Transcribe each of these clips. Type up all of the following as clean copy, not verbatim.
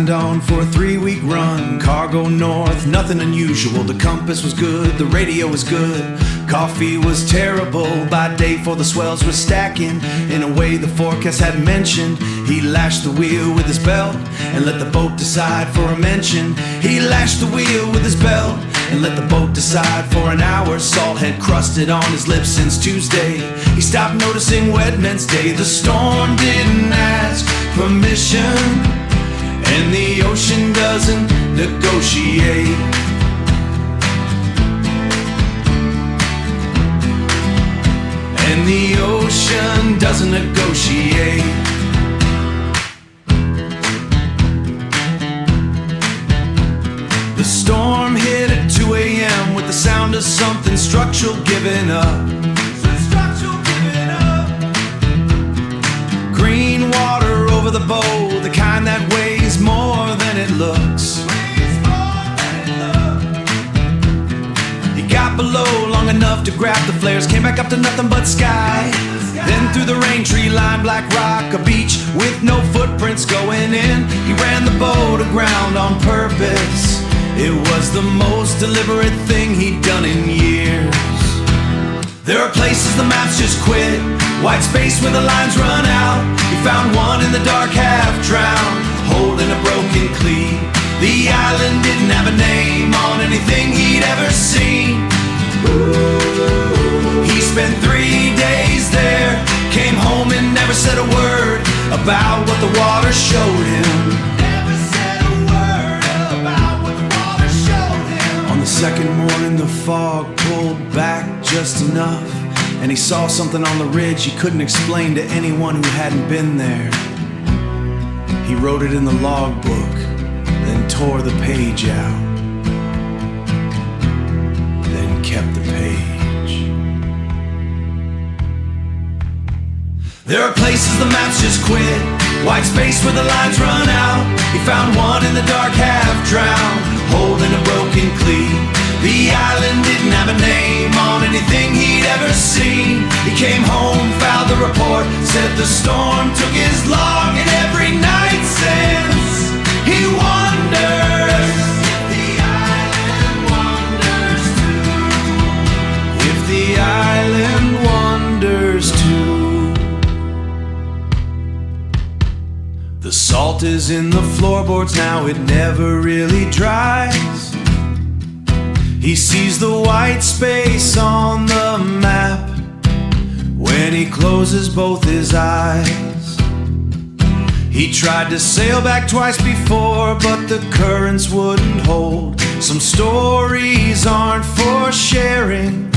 signed on for a 3-week run. Cargo north, nothing unusual. The compass was good, the radio was good. Coffee was terrible by day, for the swells were stacking in a way the forecast had mentioned. He lashed the wheel with his belt and let the boat decide for a mention. He lashed the wheel with his belt and let the boat decide for an hour. Salt had crusted on his lips since Tuesday. He stopped noticing Wednesday. The storm didn't ask permission, and the ocean doesn't negotiate. And the ocean doesn't negotiate. The storm hit at 2 a.m. with the sound of something structural giving up. Green water over the bow, the kind that weighs more than it looks. He got below long enough to grab the flares, came back up to nothing but sky. Then through the rain tree-lined black rock, a beach with no footprints going in. He ran the boat aground on purpose. It was the most deliberate thing he'd done in years. There are places the maps just quit, white space where the lines run out. He found one in the dark, half drowned, holding a broken cleat. The island didn't have a name on anything he'd ever seen. He spent 3 days there, came home and never said a word about what the water showed him. Never said a word about what the water showed him. On the second morning the fog pulled back just enough, and he saw something on the ridge he couldn't explain to anyone who hadn't been there. He wrote it in the logbook, then tore the page out, then kept the page. There are places the maps just quit, white space where the lines run out. He found one in the dark, half drowned, holding a broken cleat. The island didn't have a name on anything he'd ever seen. He came home, filed the report, said the storm took his log, and every night since he wonders if the island wonders too. If the island wonders too. The salt is in the floorboards now, it never really dries. He sees the white space on the map when he closes both his eyes. He tried to sail back twice before, but the currents wouldn't hold. Some stories aren't for sharing,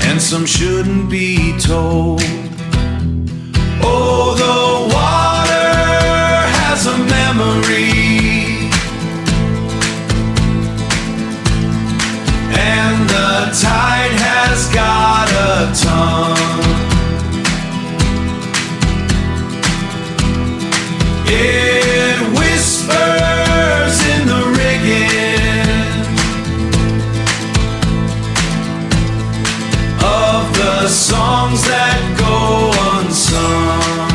and some shouldn't be told. Oh, the water has a memory, and the tide has got a tongue. It whispers in the rigging of the songs that go unsung.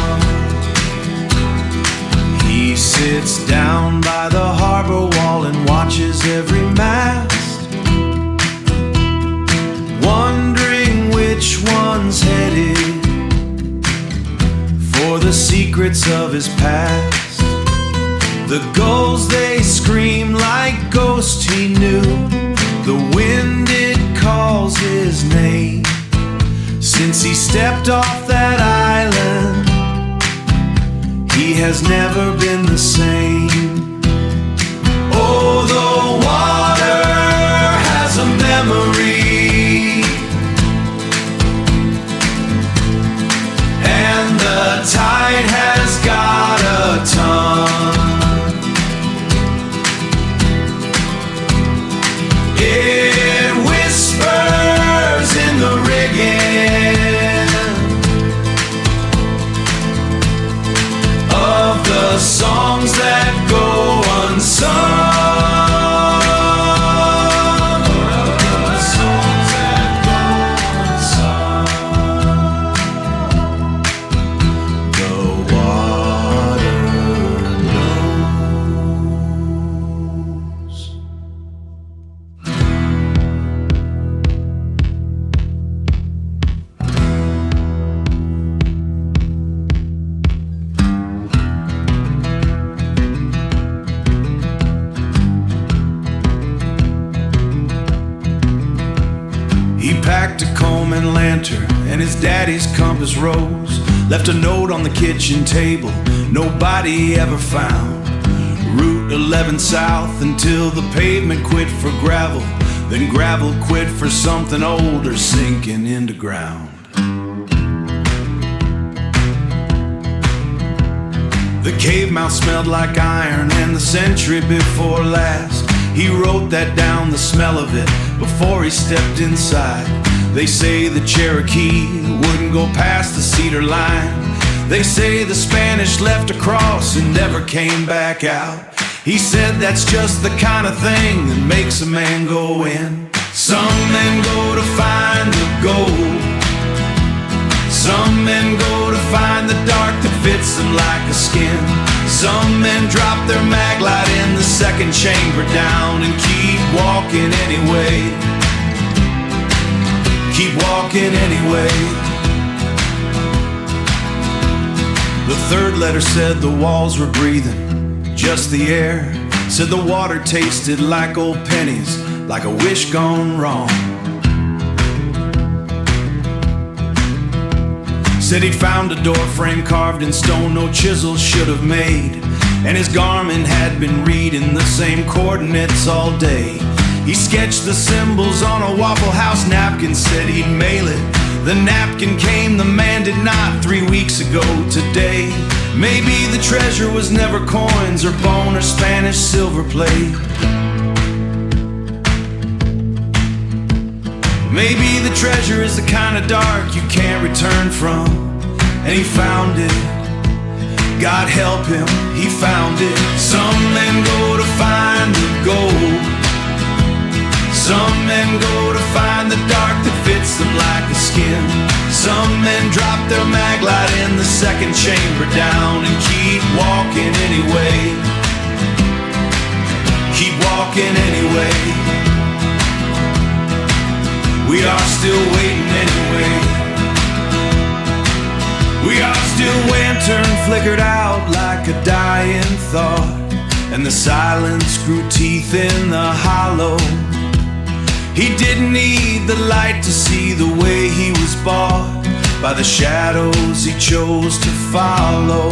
He sits down by the harbor wall and watches every mast, wondering which one's headed for the secrets of his past. The gulls, they scream like ghosts he knew. The wind, it calls his name. Since he stepped off that island, he has never been the same. Oh, the water has a memory, and the tide has got a tongue. It whispers in the rigging of the songs that go packed a comb and lantern and his daddy's compass rose. Left a note on the kitchen table nobody ever found. Route 11 south until the pavement quit for gravel. Then gravel quit for something older sinking into ground. The cave mouth smelled like iron and the century before last. He wrote that down, the smell of it, before he stepped inside. They say the Cherokee wouldn't go past the cedar line. They say the Spanish left across and never came back out. He said that's just the kind of thing that makes a man go in. Some men go to find the gold. Some men go to find the dark that fits them like a skin. Some men drop their mag light in the second chamber down and keep walking anyway. Keep walking anyway. The third letter said the walls were breathing, just the air. Said the water tasted like old pennies, like a wish gone wrong. Said he'd found a door frame carved in stone no chisel should have made, and his garment had been reading the same coordinates all day. He sketched the symbols on a Waffle House napkin, said he'd mail it. The napkin came, the man did not, 3 weeks ago today. Maybe the treasure was never coins or bone or Spanish silver plate. Maybe the treasure is the kind of dark you can't return from. And he found it. God help him, he found it. Some men go to find the gold. Some men go to find the dark that fits them like a skin. Some men drop their mag light in the second chamber down and keep walking anyway. Keep walking anyway. We are still waiting anyway. We are still waiting, turned flickered out like a dying thought. And the silence grew teeth in the hollow. He didn't need the light to see the way he was bought by the shadows he chose to follow.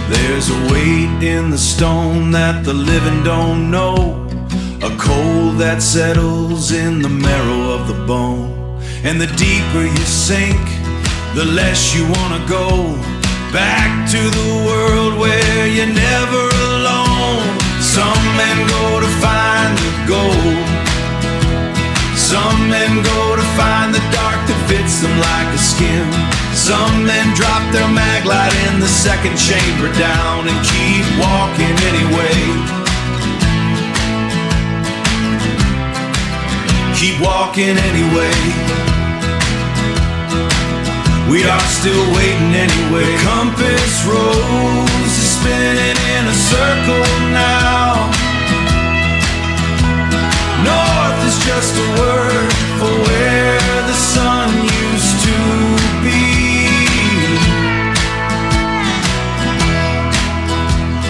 There's a weight in the stone that the living don't know, a cold that settles in the marrow of the bone. And the deeper you sink, the less you wanna go back to the world where you're never alone. Some men go to find the gold. Some men go to find the dark that fits them like a skin. Some men drop their mag light in the second chamber down and keep walking anyway. Keep walking anyway. We are still waiting anyway. The compass rose is spinning in a circle now. North is just a word for where the sun used to be.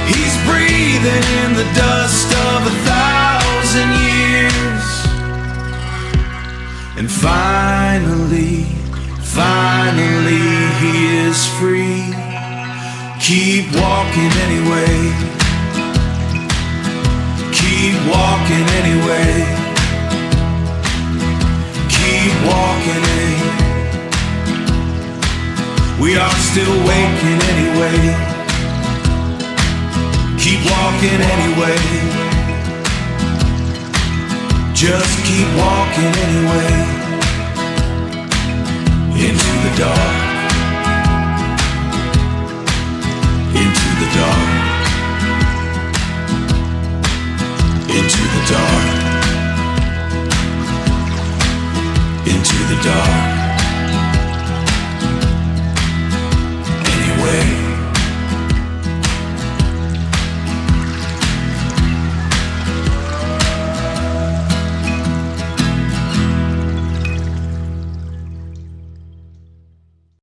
He's breathing in the dust of 1,000 years. And finally he is free. Keep walking anyway. Keep walking anyway. Keep walking anyway. We are still waking anyway. Keep walking anyway. Just keep walking anyway.